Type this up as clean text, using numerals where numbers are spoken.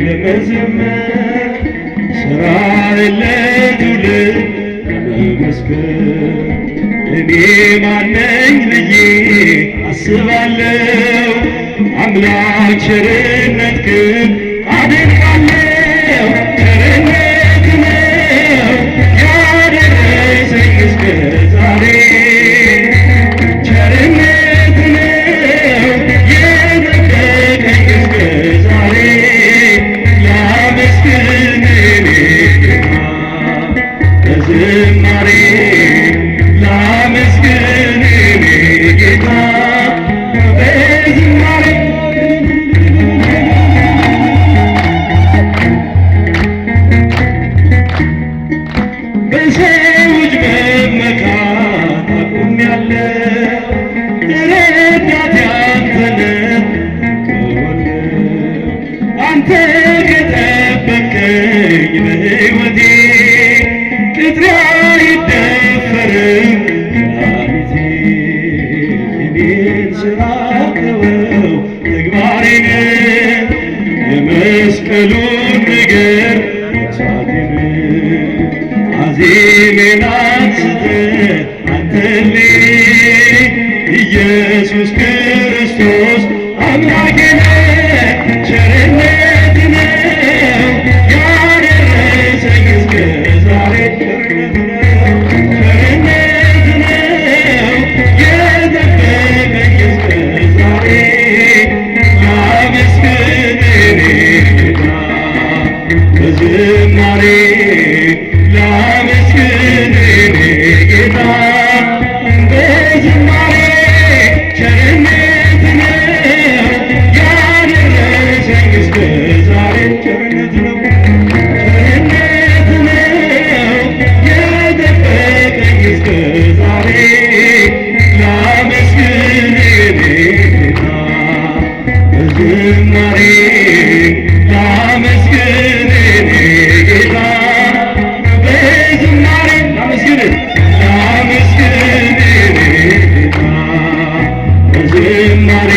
ለመዘመር ስራ ለትውልድ ለመመስከር እኔ ማነኝ ብዬ አስባለሁ አምላክ ቸርነትህን አደንቃለሁ ቸርነት ነው ያደረሰኝ እስከ ዛሬ ቸርነት ነው የጠበቀኝ እስከ ዛሬ ላመስግን እኔ ጌታ በዝማሬ ላመስግን እኔ ጌታ በዝማሬ በሰዎች መመካት አቁሜያለሁ ረዳቴ አንተ ነህ አንተ ከጠበቅከኝ በሕይወቴ ቅጥሬ አይደፈርም ላቤቴ የኔን ሥራ ተወው ተግባሬን የመስቀሉን ነገር መሥዋዕቴን አዜሜን አንስተህ አንተልኝ ኢየሱስ ክርስቶስ አምላኬ ነህ ቸርነት ነው ያደረሰኝ እስከ ዛሬ ቸርነት ነው የጠበቀኝ እስከ ዛሬ ላመስግን እኔ ጌታ በዝማሬ ላመስግን እኔ ጌታ በዝማሬ ቸርነት ነው ያደረሰኝ እስከ ዛሬ ቸርነት ነው ቸርነት ነው የጠበቀኝ እስከ ዛሬ ላመስግን እኔ ጌታ በዝማሬ ላመስግን እኔ ጌታ በዝማሬ ላመስግን ላመስግን እኔ ጌታ በዝማሬ